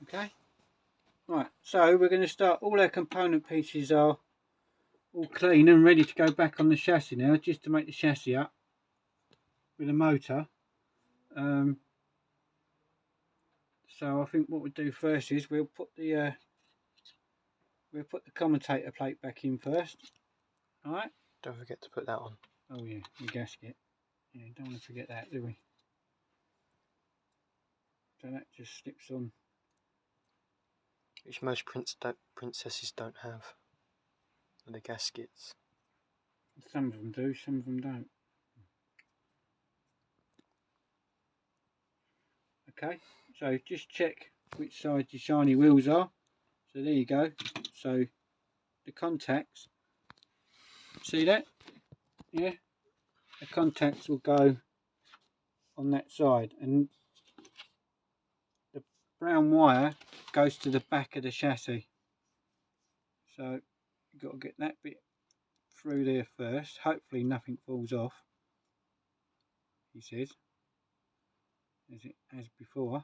Okay, right, so we're going to start. All our component pieces are all clean and ready to go back on the chassis now, just to make the chassis up with a motor. So I think what we'll do first is we'll put the commutator plate back in first. All right. Don't forget to put that on. Oh yeah, the gasket. Yeah, don't want to forget that, do we? So that just slips on. Which most princesses don't have. The gaskets. Some of them do, some of them don't. Okay, so just check which side your shiny wheels are. So there you go. So the contacts, see that? Yeah, the contacts will go on that side, and the brown wire goes to the back of the chassis. So you've got to get that bit through there first. Hopefully nothing falls off, he says, as it has before.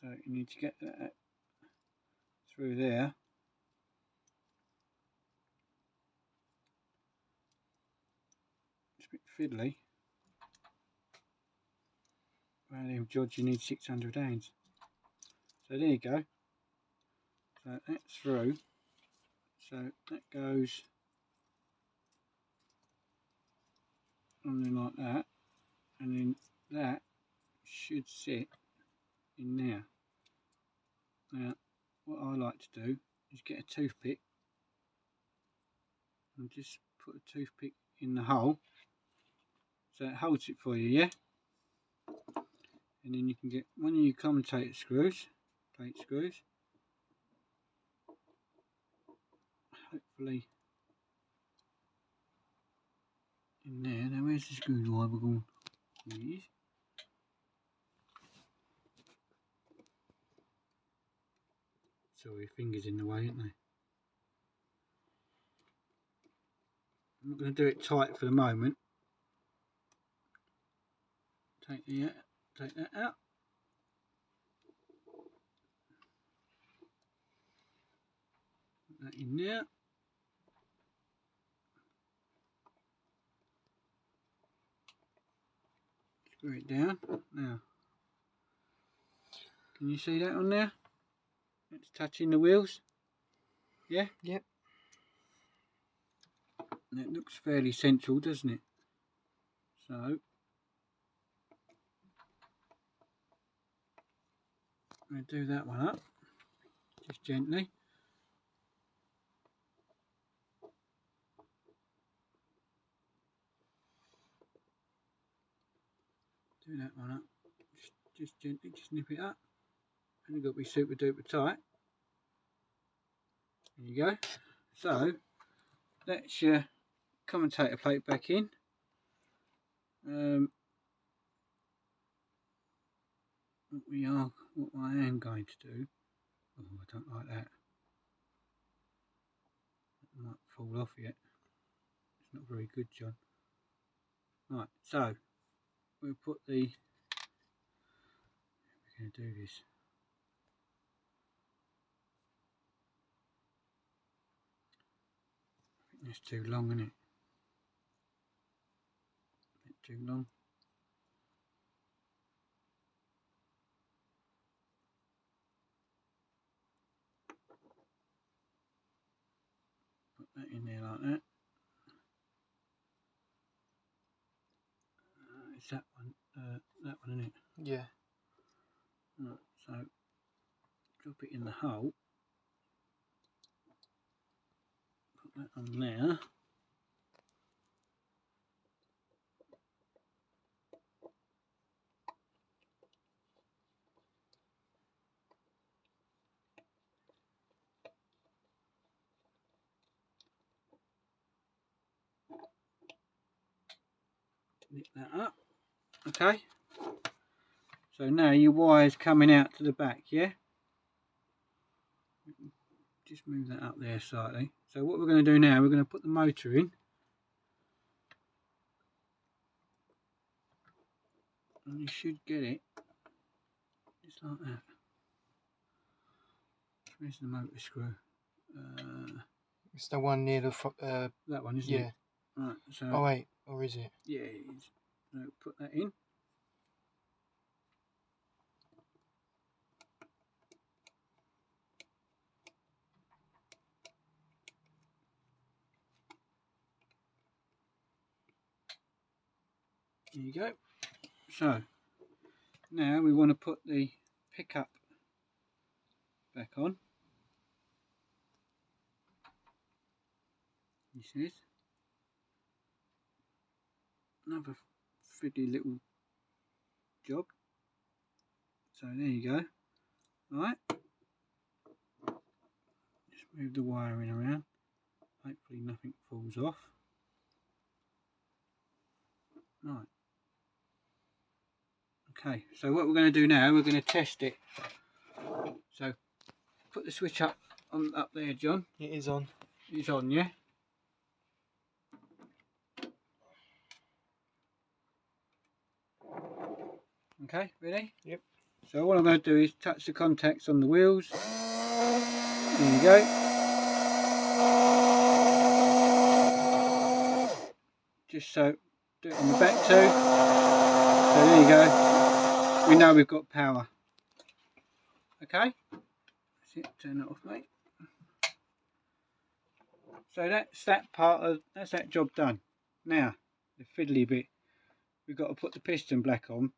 So you need to get that through there. It's a bit fiddly. Around him, George, you need 600 hands. So there you go. So that's through. So that goes on there like that, and then that should sit in there. Now, what I like to do is get a toothpick and just put a toothpick in the hole so it holds it for you, yeah? And then you can get one of your commutator screws, plate screws, hopefully in there. Now where's the screwdriver gone? There it is. Sorry, fingers in the way, aren't they? I'm not going to do it tight for the moment. Take that out. Put that in there. Screw it down. Now, can you see that on there? It's touching the wheels. Yeah? Yep. And it looks fairly central, doesn't it? So, I'm going to do that one up, just gently. Do that one up, just gently, just nip it up. And you've got to be super duper tight. There you go. So, that's your commutator plate back in. What I am going to do, oh, I don't like that. It might fall off yet. It's not very good, John. Right, so we'll put the, we're going to do this. I think that's too long, isn't it? A bit too long. Put that in there like that. It's that one, isn't it? Yeah. Right, so drop it in the hole. Put that on there. Lift that up. Okay. So now your wire's coming out to the back, yeah? Just move that up there slightly. So what we're going to do now, we're going to put the motor in. And you should get it like that. Where's the motor screw? It's the one near the That one, isn't yeah. it? Right, so Oh wait, or is it? yeah, it is. So put that in. There you go. So now we want to put the pickup back on. This is another fiddly little job. So there you go. Right. Just move the wiring around. Hopefully nothing falls off. Right. Okay, so what we're going to do now, we're going to test it. So put the switch up there, John. It is on. It's on, yeah? Okay, ready? Yep. So what I'm going to do is touch the contacts on the wheels. There you go. Just so, do it on the back too. So there you go. We know we've got power. Okay? That's it, turn that off, mate. So that's that job done. Now, the fiddly bit. We've got to put the piston back on.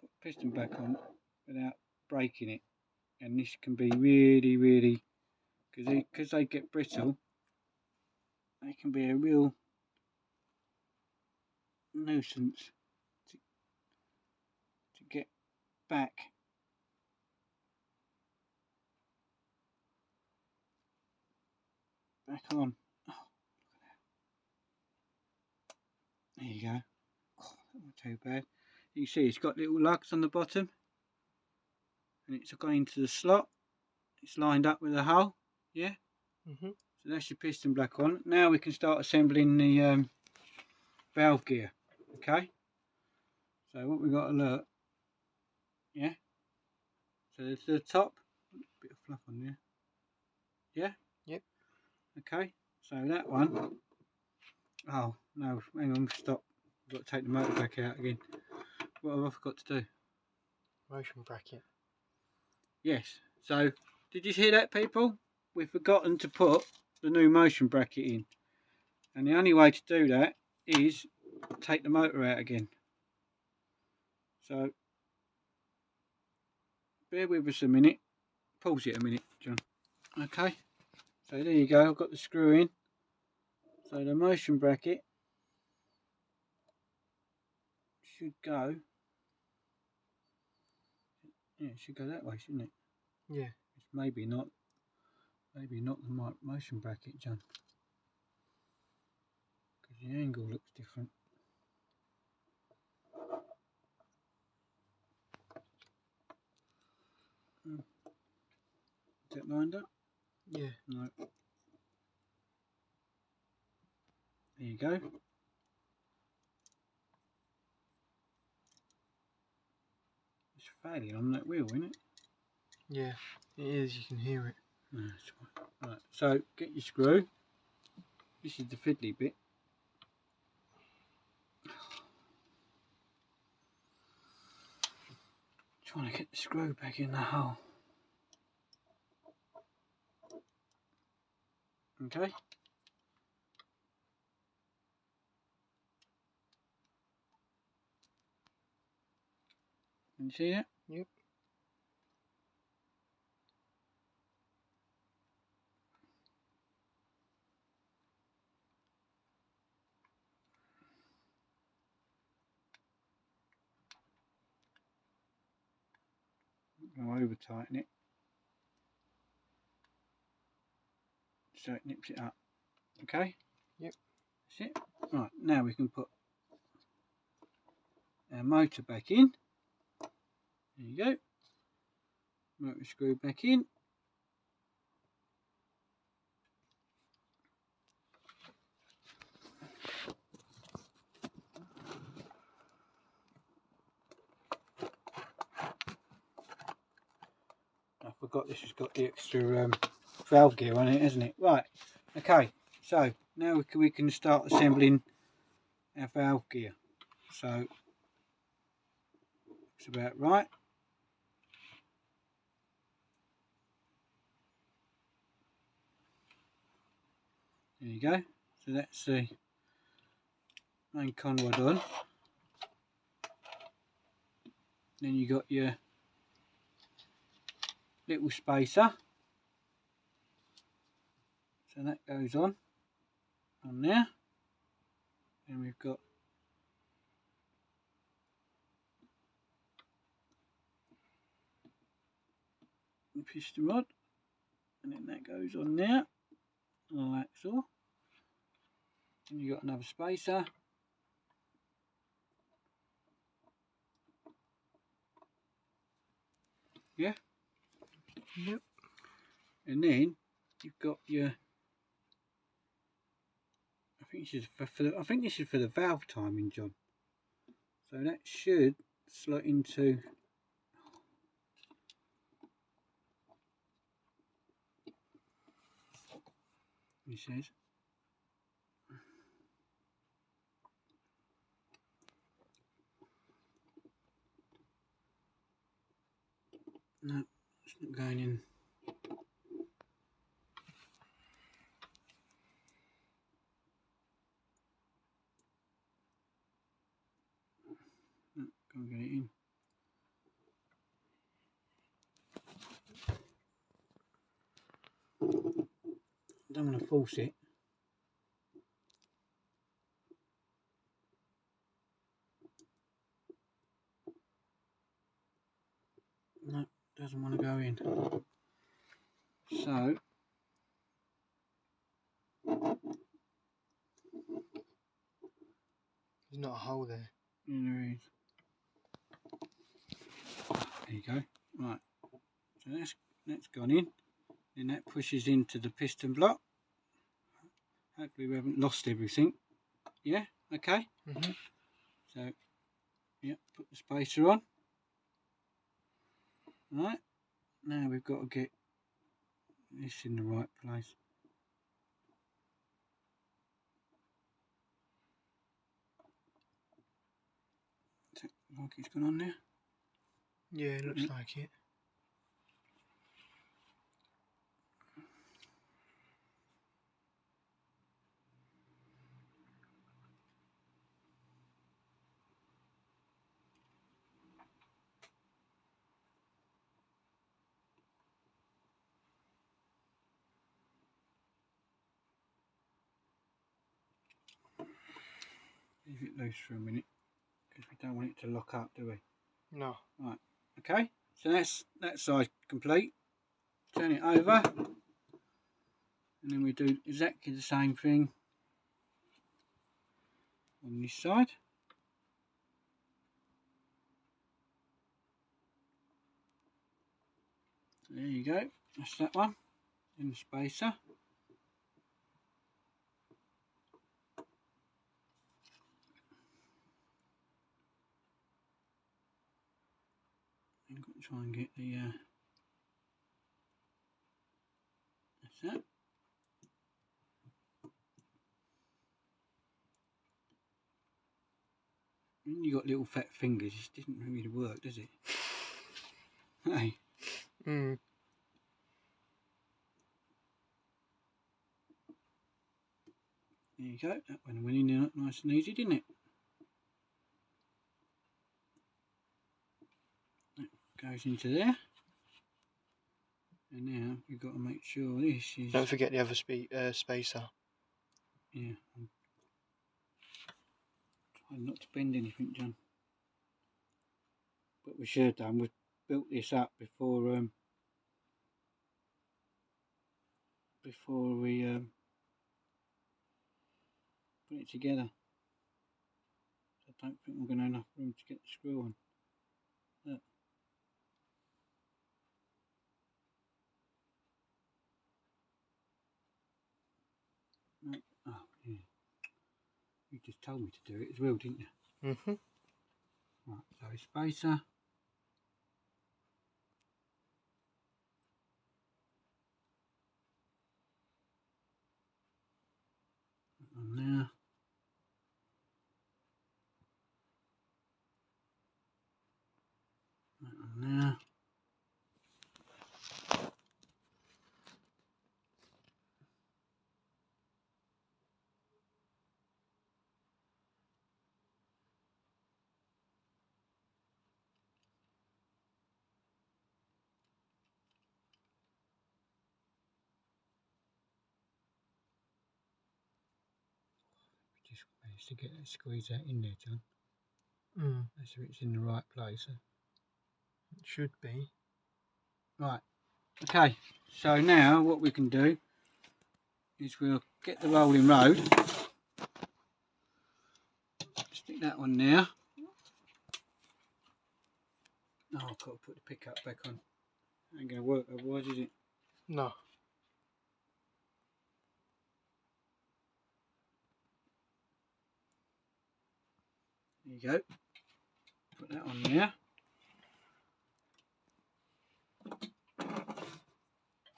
Put the piston back on without breaking it. And this can be really, because they get brittle, they can be a real nuisance to get back. Back on. Oh, there you go. Oh, that wasn't too bad. You can see it's got little lugs on the bottom, and it's going into the slot. It's lined up with the hull. Yeah. Mhm. So that's your piston back on. Now we can start assembling the valve gear. Okay. So what we've got to look. Yeah. So there's the top. Bit of fluff on there. Yeah. Yep. Okay. So that one. Oh no! Hang on. Stop. I've got to take the motor back out again. What have I forgot to do? Motion bracket. Yes. So did you hear that, people? We've forgotten to put the new motion bracket in, and the only way to do that is take the motor out again. So bear with us a minute. Pause it a minute, John. Okay. So there you go. I've got the screw in. So the motion bracket should go. Yeah, it should go that way, shouldn't it? Yeah. It's maybe not the motion bracket, John, because the angle looks different. Is that lined up? Yeah. No. There you go. It's failing on that wheel, isn't it? Yeah. It is. You can hear it. No, that's right. Right. So get your screw. This is the fiddly bit. Trying to get the screw back in the hole. Okay. Can you see that? Yep. I'll over tighten it so it nips it up. Okay. Yep. That's it. Right, now we can put our motor back in. There you go. Motor screw back in. forgot this has got the extra valve gear on it, hasn't it? Right, okay, so now we can start assembling our valve gear. So it's about right. There you go. So that's the main conrod on. Then you got your little spacer. So that goes on there. And we've got the piston rod, and then that goes on there, like so. And you got another spacer. Yeah. Yep. And then you've got your. I think this is for the valve timing, John. So that should slot into. He says. No, it's not going in. No, can't get it in. Don't want to force it. No, doesn't want to go in. So There's not a hole there. there is. There you go. Right. So that's gone in. Then that pushes into the piston block. Hopefully we haven't lost everything. Yeah. Okay. So yeah, put the spacer on. Right. Now we've got to get this in the right place. Like it's gone on there. Yeah, it looks like it. Leave it loose for a minute because we don't want it to lock up, do we? No. Right. Okay. So that's that side complete. Turn it over, and then we do exactly the same thing on this side. So there you go. That's that one. In the spacer. I'm going to try and get the. That's that. When you got little fat fingers, it doesn't really work, does it? Hey. Mm. There you go. That went in nice and easy, didn't it? That goes into there. And now we've got to make sure this is. Don't forget the other spacer. Yeah. I'm trying not to bend anything, John. But we should have done. We've built this up before we put it together. So I don't think we're going to have enough room to get the screw on. Look. No. Oh, yeah. You just told me to do it as well, didn't you? Right, so spacer. Just to get that squeeze out in there, John. Mm, That's if it's in the right place. it should be. Right. Okay. So now what we can do is we'll get the rolling road. Stick that on there. Oh, I've got to put the pickup back on. Ain't going to work otherwise, is it? No. There you go. Put that on there.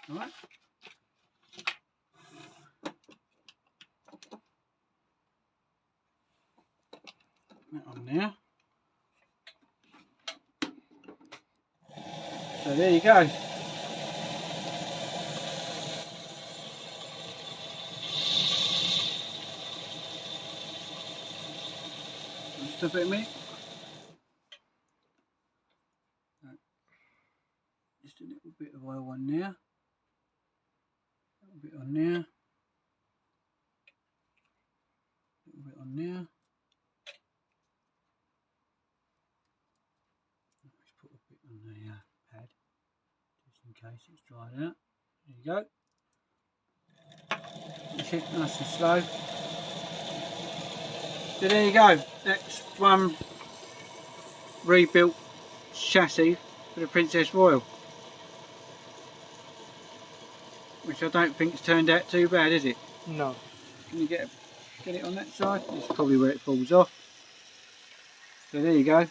Right. That on there. So there you go. Stop it a minute. Just a little bit of oil on there. A little bit on there. A little bit on there. Let's put a bit on the pad, just in case it's dried out. There you go. That's it, nice and slow. So there you go. That's one rebuilt chassis for the Princess Royal, which I don't think's turned out too bad, is it? No. Can you get it on that side? This is probably where it falls off. So there you go.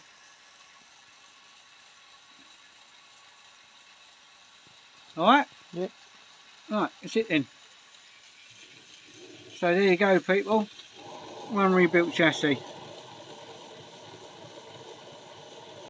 Alright? Yep. Right, that's it then. So there you go, people. One rebuilt chassis.